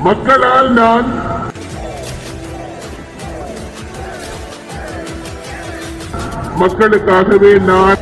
மக்களால் நான் மக்களுக்காகவே நான்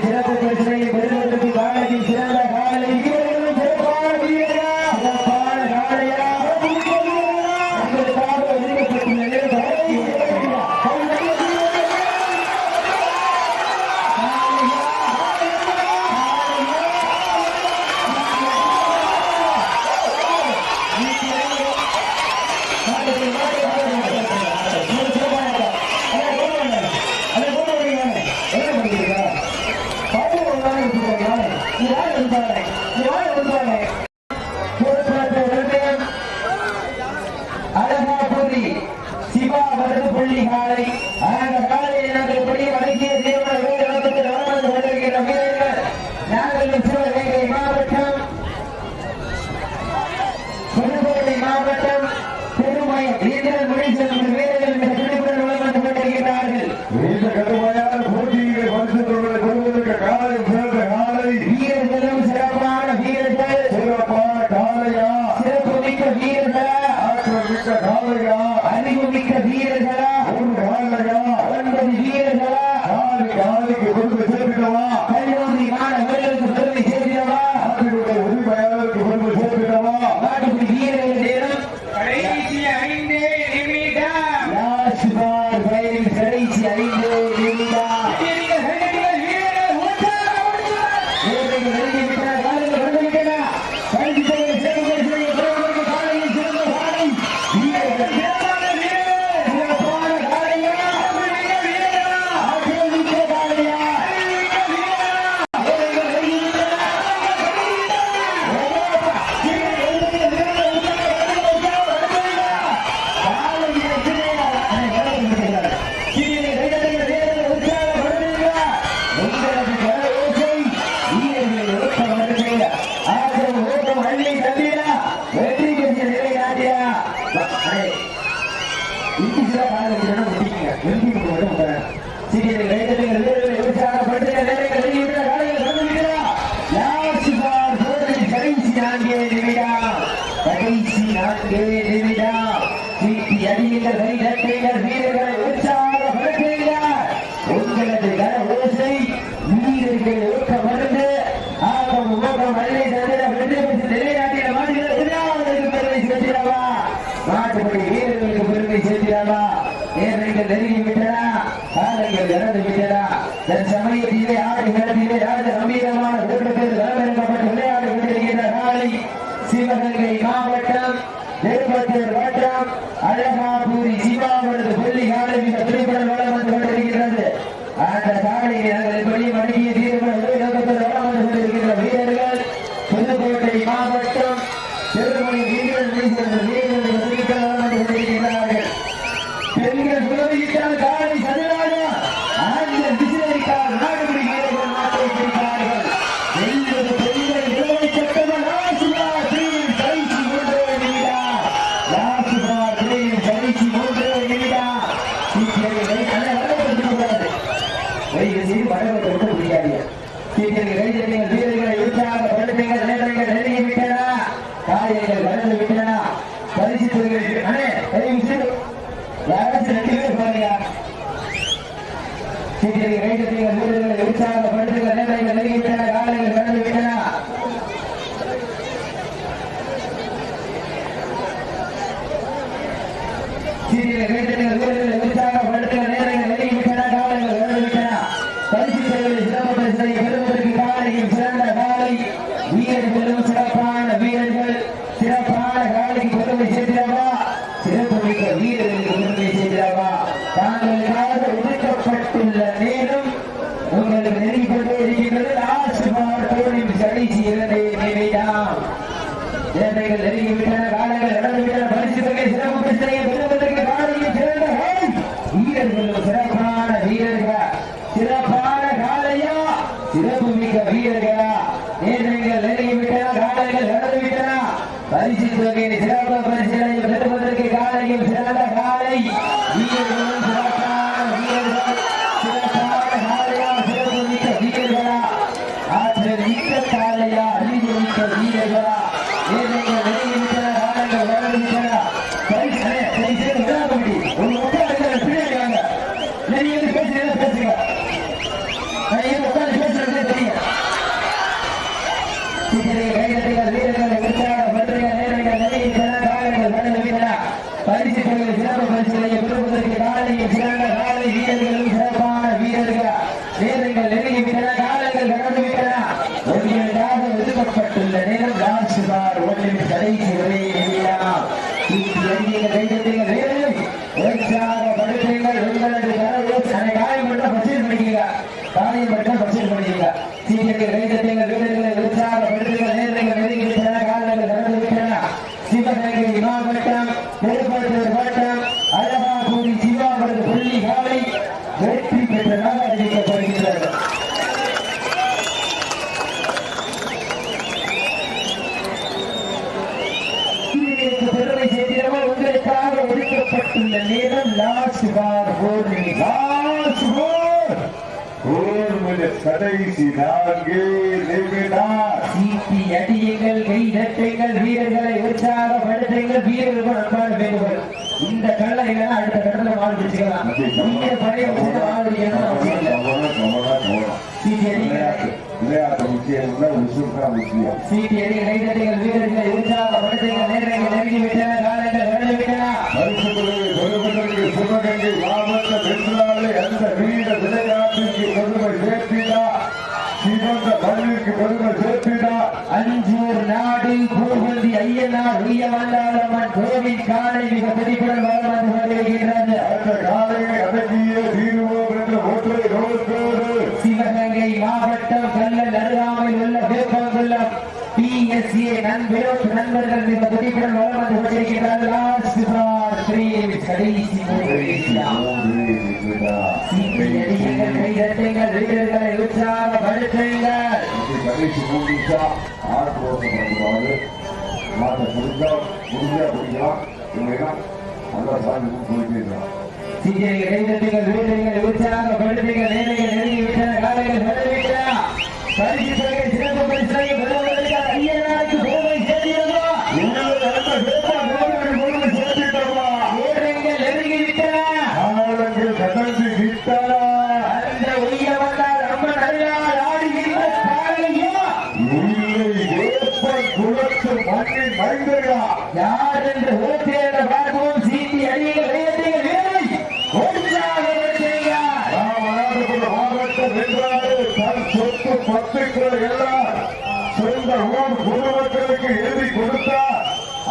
சிறப்பு பிரச்சனையை பெறுவதற்கு காலைக்கு சிறந்த காலை வீரர்களும் சிறப்பான வீரர்களா சிறப்பான காலையா உங்களுக்காக ஒதுக்கப்பட்டுள்ள சிவா வருது புள்ளி காலை அந்த காலையை நாங்கள் படி வடக்கிய வருகின்ற வீரர்கள் நாங்கள் சிவகங்கை மாவட்டம் புதுக்கோட்டை மாவட்டம் பெருமயம் வீரர்கள் முடிச்செல்லும் வீரர்கள் இந்த துணிப்புடன் வளர்ந்து கொண்டிருக்கிறார்கள். இந்த கடுமையான போட்டியை வருவதற்கு காலை சிறந்த காலை வீரர்களும் சிறப்பான வீரர்கள் சிறப்பான காலையா சிறப்பு மிக்க வீரர்களா ஆற்றல் மிக்க காலையா அறிவு மிக்க வீரர்களா ஒரு காலையா 9 வீரர்களா காலைக்கு பொறுப்பு சேர்ப்பிடவா கல்லூரி மாணவர்களுக்கு பெருமை சேர்ப்பிடவா அவர்களுடைய உரிமையாளருக்கு பொறுப்பு சேர்ப்பிடவா நாட்டுக்கு வீரர்கள் நேரம் கடைசி 5 நிமிடம் யாசிபார் பயிரில் கடைசி 5 நிமிடம் வீரர்களை உற்சாகப்படுத்துகிறார். உங்களது கர ஓசை வீரர்கள் ஊக்க மருந்து ஆகம் ஊக்கம் அள்ளி தந்திர வெற்றி பெற்று நிலைநாட்டிய மாடுகளுக்கு பெருமை சேர்த்திடவா நாட்டுப்படி வீரர்களுக்கு பெருமை சேர்த்திடவா நேரங்கள் நெருங்கி விட்டனா காலங்கள் இறந்து விட்டனா தன் சமயத்திலே ஆடு கிடத்திலே ராஜ கம்பீரமான கூட்டத்தில் களமிறக்கப்பட்டு விளையாடி கொண்டிருக்கின்ற நாளை சிவகங்கை மாவட்டம் திருப்பத்தூர் வட்டம் அழகாபூரி சிவாவரது புள்ளி காலை இந்த திரைப்படம் வளம் வந்து கொண்டிருக்கிறது. அந்த காலையை நாங்கள் பள்ளி மடங்கிய தீர்வுகள் வளம் வந்து கொண்டிருக்கின்ற வீரர்கள் புதுக்கோட்டை மாவட்டம் திருமணி வீரர்கள் வீரர்கள் வளம் வந்து கொண்டிருக்கிறார்கள். பெண்கள் புலவியிட்டால் காலை சதுராக ஆண்கள் விசிலரிக்கால் நாடுபடி வீரர்கள் நாட்டை பிடிப்பார்கள். பெண்கள் இருவரை சட்டங்கள் ஆசியா பிரிவில் கடைசி 3 நிமிடம் ஆசிபார் பிரிவில் கடைசி 3 நிமிடம் வடகத்தை விட்டு முடியாது. வீரர்களை உற்சாகப்படுத்துங்கள். நேரங்கள் நெருங்கி விட்டன. காரியங்கள் வளர்ந்து விட்டன. பரிசு யாராச்சும் 2 பேர் பாருங்க. வீரர்களை உற்சாகப்படுத்துங்கள். நேரங்கள் நெருங்கி விட்டன. காரியங்கள் வளர்ந்து விட்டன. வீரர்களை உற்சாகப்படுத்துங்கள். நேரங்கள் நெருங்கி விட்டன. காரியங்கள் வளர்ந்து விட்டன. பரிசு சிறப்பு பரிசை பெறுவதற்கு காலையில் சிறந்த காலை வீரர்களும் சிறப்பான வீரர்கள் சிறப்பான காலைக்கு பெருமை சேர்க்கிறவா சிறப்பு மிக்க வீரர்களுக்கு பெருமை சேர்க்கிறவா தாங்களுக்காக ஒதுக்கப்பட்டுள்ள நேரம் உங்களுக்கு நெருங்கிக் கொண்டே இருக்கின்றது. ஆசிபார் தோழின் கடைசி 2 நிமிடம் நேரங்கள் நெருங்கி விட்டன. காலங்கள் நடந்து விட்டன. பரிசு சிறப்பு பரிசை பெறுவதற்கு காலையில் சிறந்த காலை வீரர்களும் சிறப்பான வீரர்கள் சிறப்பான காலையா சிறப்பு மிக்க வீரர்களா நேரங்கள் நெருங்கி விட்டன. காலைகள் நடந்து விட்டன. பரிசு தொகையை சிறப்பு பரிசுகளை பெறுவதற்கு காலையில் சிறந்த ஒதுக்கப்பட்டுள்ள நேரம் லாஸ்ட் பார் ஒன்றின் கடைசி வரை உற்சாகப்படுத்துங்கள். உங்களது காயம் மட்டும் பர்ச்சேஸ் பண்ணிக்கீங்க, காயம் மட்டும் பர்ச்சேஸ் பண்ணிக்கீங்க. சீக்கிரம் கைதட்டுங்கள், வீரர்களை உற்சாகப்படுத்துங்கள். நேரங்கள் நெருங்கிவிட்டன, காலங்கள் கடந்து விட்டன. சிவகங்கை மாவட்டம் திருப்பத்தூர் வட்டம் அழகாபுரி சிவாபுரது புள்ளி காலை வெற்றி பெற்றதாக அறிவிக்கப்படுகிறது. பெருமை சேர்க்கிறவர்கள் உங்களுக்காக ஒதுக்கப்பட்டுள்ள நேரம் லாஸ்ட் பார் 4 மினிட் கடைசி 4 நிமிடம். சீட்டி அடியுங்கள், கை தட்டுங்கள், வீரர்களை உற்சாகப்படுத்துங்கள். வீரர்கள் அன்பான வேண்டுகோள், இந்த கல்லை இல்லைன்னா அடுத்த கடலை மாடு பிடிச்சுக்கலாம். நீங்க பழைய சீட்டி அடிகள், விளையாட்டு முக்கியம், முக்கியம். சீட்டி அடிகள், கை தட்டுங்கள், வீரர்களை உற்சாகப்படுத்துங்கள். நேரங்கள் நெருங்கிவிட்டன, காலங்கள் கடந்து விட்டன. சிவகங்கை மாவட்ட வென்றாலே அந்த வீர விளையாட்டிற்கு பெருமை சேர்த்திடா, சிவந்த பள்ளிக்கு பெருமை சேர்த்திடா. அஞ்சூர் நாடு பூபதி ஐயனார் உயவந்தாளம்மன் கோவில் காலை மிக பெருமையுடன் வளம் வந்து கொண்டிருக்கின்றது. அந்த காலையை அடக்கியே தீருவோம் என்ற ஒற்றை நோக்கோடு சிவகங்கை மாவட்டம் கல்லல் அருகாமையில் உள்ள வேப்பங்குளம் PSA நண்பர்கள் மிக பெருமையுடன் வளம் வந்து கொண்டிருக்கின்றார்கள். லாஸ்ட் பார் 3 மினிட்ஸ் கடைசி 3 நிமிடம். கைதட்டுங்கள், வீரர்களை உற்சாகப்படுத்துங்கள். கடைசி 3 நிமிஷம் ஆர்வம் மாற்ற முடிஞ்சா பிடிக்கலாம், இல்லைன்னா நல்லா சாமி போயிட்டு சீக்கிரம் கைதட்டுங்கள், வீரர்களை உற்சாகப்படுத்துங்கள். நேரங்கள் நெருங்கிவிட்டன, காலைகள் வந்துவிட்டன. பரிசு தொகை சிறப்பு பரிசாக பெறுவதற்கு ஐயனாருக்கு பெருமை சேர்க்கிறதா? நேரங்கள் நெருங்கிவிட்டன, காலங்கள் கடந்து விட்டன. அந்த உயவந்தார் அம்மன் அருளால் ஆடுகின்ற காளையா? இல்லை, வேப்ப குளத்து மண்ணின் மைந்தர்களா? யார் என்று ஓட்டேட பார்ப்போம். சீட்டி அடிகள், கைதட்டுங்கள், வீரரை உற்சாகப்படுத்துங்கள். மாவட்டம் வென்றாலே தன் சொத்து 10 கிலோ எல்லாம் சொந்த ஊர் பொதுமக்களுக்கு எழுதி கொடுத்தார்.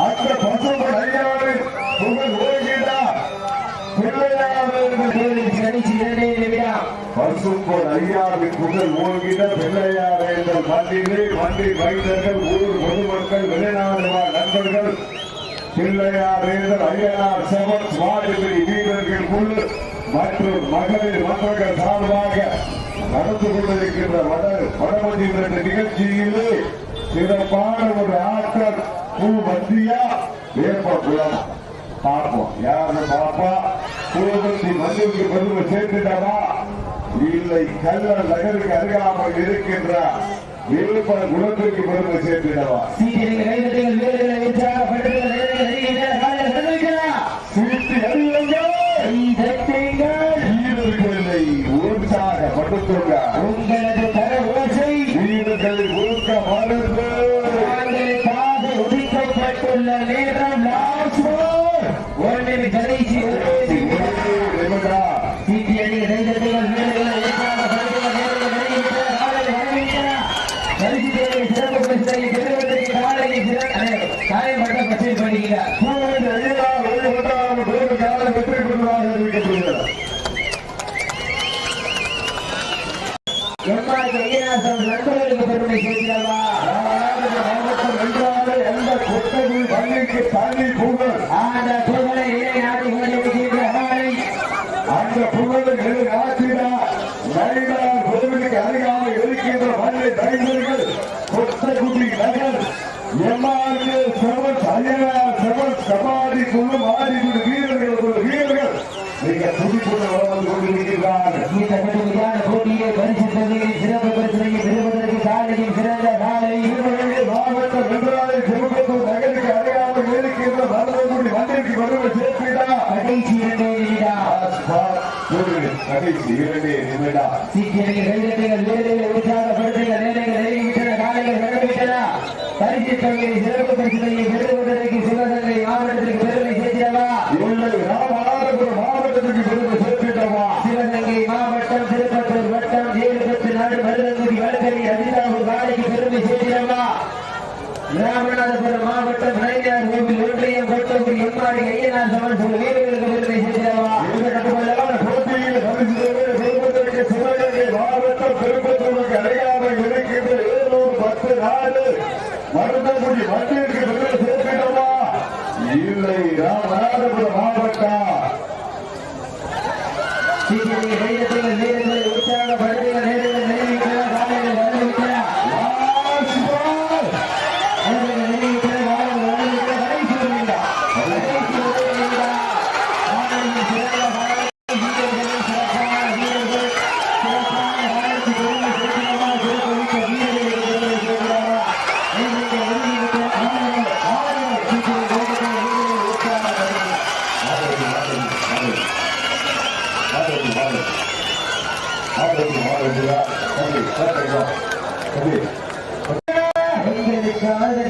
அந்த பசுமை ஐயாவின் புகழ் ஓய்கிறார். பசும்பொன் ஐயாவின் புகழ் ஓய்கிற பிள்ளையார் என்ற மண்ணிலே மண்டி வைத்தர்கள், ஊர் பொதுமக்கள், வெளிநாடு வாழ் நண்பர்கள், பிள்ளையார் ஐயனார் செவன்ஸ் வாலிபரி வீரர்கள் குழு மற்றும் மகளிர் மன்றங்கள் சார்பாக நடந்து கொண்டிருக்கின்ற வடமதி நிகழ்ச்சியிலே சிறப்பான ஒரு ஆட்டம் பூ மத்தியா வேப்பகுளம் பார்ப்போம். யாரு பாப்பா பூபதி மண்ணிற்கு பெருமை சேர்த்துட்டவா, இல்லை கல்ல நகருக்கு அருகாமல் இருக்கின்ற வேப்ப குளத்திற்கு பெருமை சேர்த்துட்டவா? சீட்டி அறியுங்கள், வீரர்களை உற்சாகப்படுத்துங்க. உங்களது தர ஓசை வீரர்களை ஊக்க மருந்து உங்களுக்காக ஒதுக்கப்பட்டுள்ள நேரம் லாஸ்ட் ஒன்றின் கடைசி நிமிடம். சீட்டி அடிகள், கைதட்டுங்கள், வீரர்களை உற்சாகப்படுத்துங்கள். நேரங்கள் நெருங்கிவிட்டன, காலைகள் வந்துவிட்டன. பரிசு தொகையை சிறப்பு பரிசாக பெறுவதற்கு காலையில் காயப்பட்ட பச்சை பண்ணிக்கிறார். வெற்றி பெற்றதாக அறிவிக்கப்படுகிறது. நண்பர்களுக்கு பெருமை சேர்க்கிறவா? மாவட்டம் வென்றாலே எந்த கொட்டகு பள்ளிக்கு தண்ணி புகழ், அந்த புகழை நிலைநாட்டி கொண்டிருக்கின்ற அந்த புகழை நிலைநாட்டினா நடிகர் கோவிலுக்கு அருகாமல் இருக்கின்ற பள்ளி டைவர்கள் Kottakudi Nagar MRA sevens Ayyanar sevens kabaddi குழு ஆடிக்குழு வீரர்கள் மிக துடிப்புடன் வளர்ந்து கொண்டிருக்கிறார்கள். இந்த கடுமையான போட்டியை பரிசு தொகையை சிறப்பு பரிசையை பெறுவதற்கு காலையில் சிறந்த காலை மாவட்டம் வென்றாலே திருப்பத்தூர் நகருக்கு அருகாமல் இருக்கின்ற மருதகுடி மண்ணிற்கு பெருமை சேர்க்கிறார். கடைசி 2 நிமிடம். சீக்கிரங்கள் கைதட்டுங்கள், வீரர்களை உற்சாகப்படுத்துங்கள். நேரங்கள் நெருங்கிவிட்டன, காலைகள் நடந்துவிட்டன. பரிசு தொகையை சிறப்பு பரிசுகளை பெறுவதற்கு சிவகங்கை மாவட்டத்திற்கு பெருமை சேர்க்கிறவா? இல்லை, ராமநாதபுரம் மாவட்டத்திற்கு பெருமை சேர்க்கிறவா? சிவகங்கை மாவட்டம், திருப்பத்தூர் வட்டம், 7 நாடு மருதங்குடி வழக்கறி அதிகாவூர் காலைக்கு பெருமை சேர்க்கிறவா? ராமநாதபுரம் மாவட்டம், நயினார் கோவில் ஒன்றியம், கோட்டகுடி எம்மாடி ஐயனார் சமன் சில வீரர்களுக்கு பெருமை சேர்க்கிறவா? இந்த கட்டுமையான போட்டியில் பரிசுகளை பெறுவதற்கு சிவகங்கை மாவட்டம் திருப்பத்தூருக்கு அடையாமல் இருக்கின்ற 710 நாடு மருதங்குடி மண்ணிற்கு பெருமை சேர்க்கிறவா? இல்லை, ராமநாதபுரம் மாவட்டம். சீக்கிரங்கள் கைதட்டுங்கள், வீரர்களை உற்சாகப்படுத்துங்கள். நேரங்கள் நெருங்கிவிட்டன, காலைகள் நடந்துவிட்டன.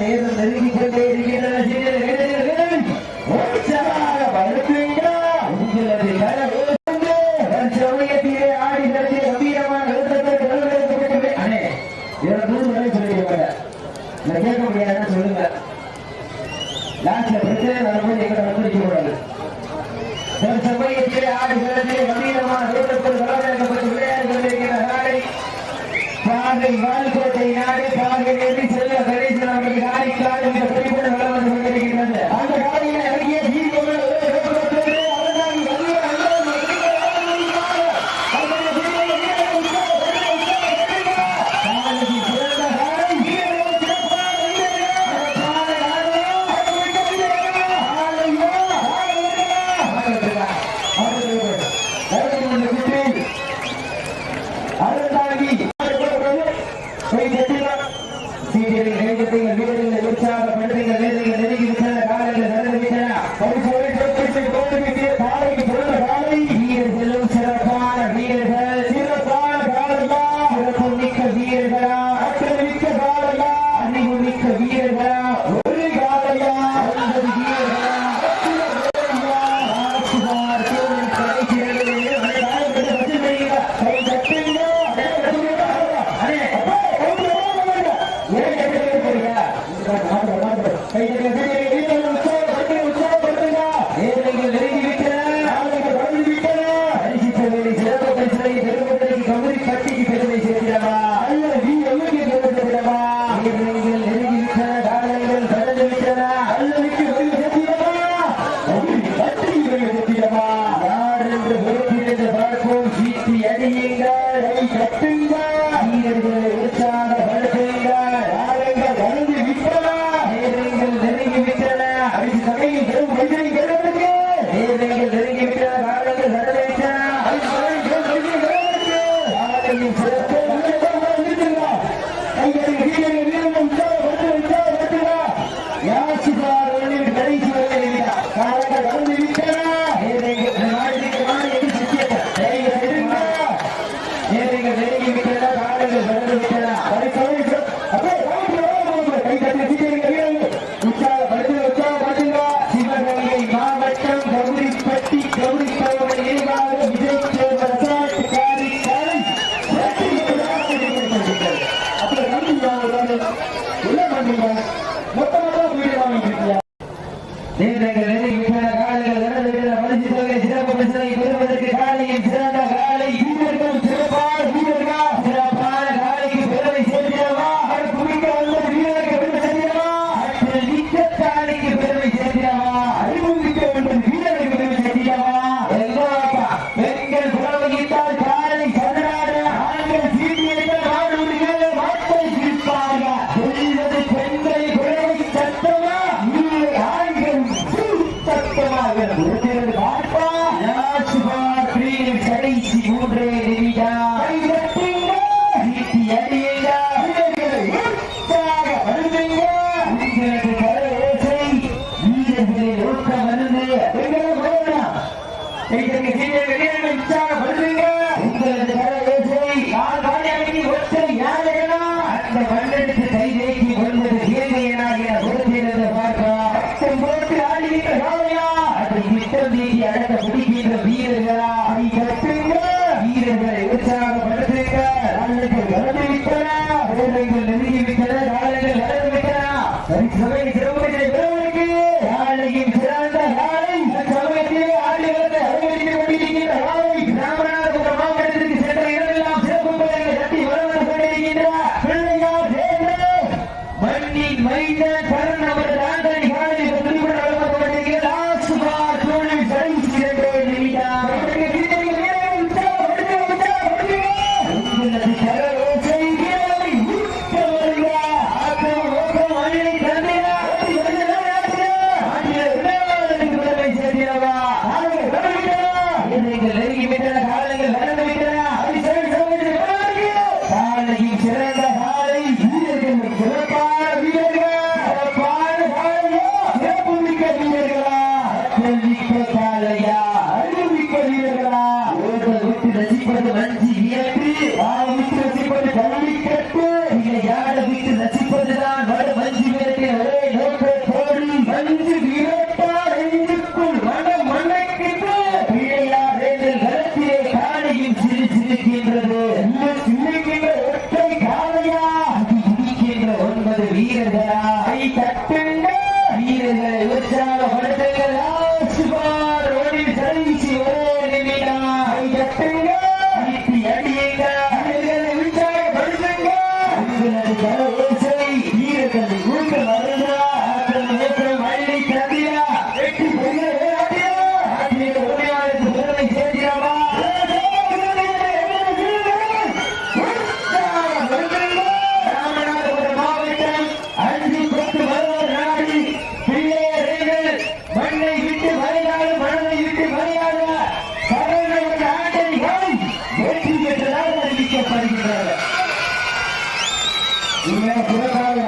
நேரம் நெருங்கிக் கொண்டே இருக்கின்றன. சமயத்திலே ஆடி நடத்திய கம்பீரமான கேட்க முடியாது சொல்லுங்க. லாஸ்ட்ல பிரச்சனை வரும்போது எங்களை வந்துருக்க கூடாது. சமயத்திலே ஆடி நடத்திய கம்பீரமான விளையாடி கொண்டிருக்கிற நாளை பாகை வால்கோட்டை நாடு பாகை எழுதி செல்ல கணேசன் அவர்கள் காணிக்கால் இந்த குறிப்பிட்ட வளம் வந்து கொண்டிருக்கின்றது. அந்த காலையில் இறங்கிய உற்சாகப்படுத்துங்க. ஆட்டம் நீதி அடக்க பிடிக்கின்ற வீரர்களா அணி கட்டுங்க வீரர்களை உற்சாகப்படுத்துங்க காலங்கள் கடந்து விட்டன வீரர்கள் நெருங்கி விட்டன காலங்கள் கடந்து விட்டன சமய சிறப்புகளை பெறுவதற்கு காலையும் சிறந்த காலை சமயத்திலே ஆடி வளர்ந்து அனுமதித்துக் கொண்டிருக்கின்ற காலை ராமநாதபுரம் மாவட்டத்திற்கு சென்ற இடமெல்லாம் சிறப்பு பலன்களை கட்டி வளர்ந்து கொண்டிருக்கின்ற பிள்ளையார் சேர்ந்து மண்ணின் மைந்தன் கரண் அவரது ஆண்டனி காலை குறிப்பிட வழங்கப்பட்டிருக்கிற லாஸ்ட் பார் தோல்வி சரி சிறந்த நிமிடம் வீரர்களை உற்சாகப்படுத்துங்கள் ரோடில் சரிசி ஒரே நிமிடம் அடியுங்க வீரர்களை உற்சாகப்படுத்துங்க வீரர்களை ஊக்க வருகிறா மழை கதிரா வெற்றி உரிமையாளருக்கு சேர்க்கிறாமா ராமநாதபுரம் மாவட்டம் அஞ்சு கொத்து வருவர் நாடி பிள்ளையர்கள் மண்ணை விட்டு மறையாடு மனதை விட்டு மறையாடு சரணவர்கள் ஆண்டனிகள் வெற்றி பெற்றதாக அறிவிக்கப்படுகிறார்கள். புறக்கால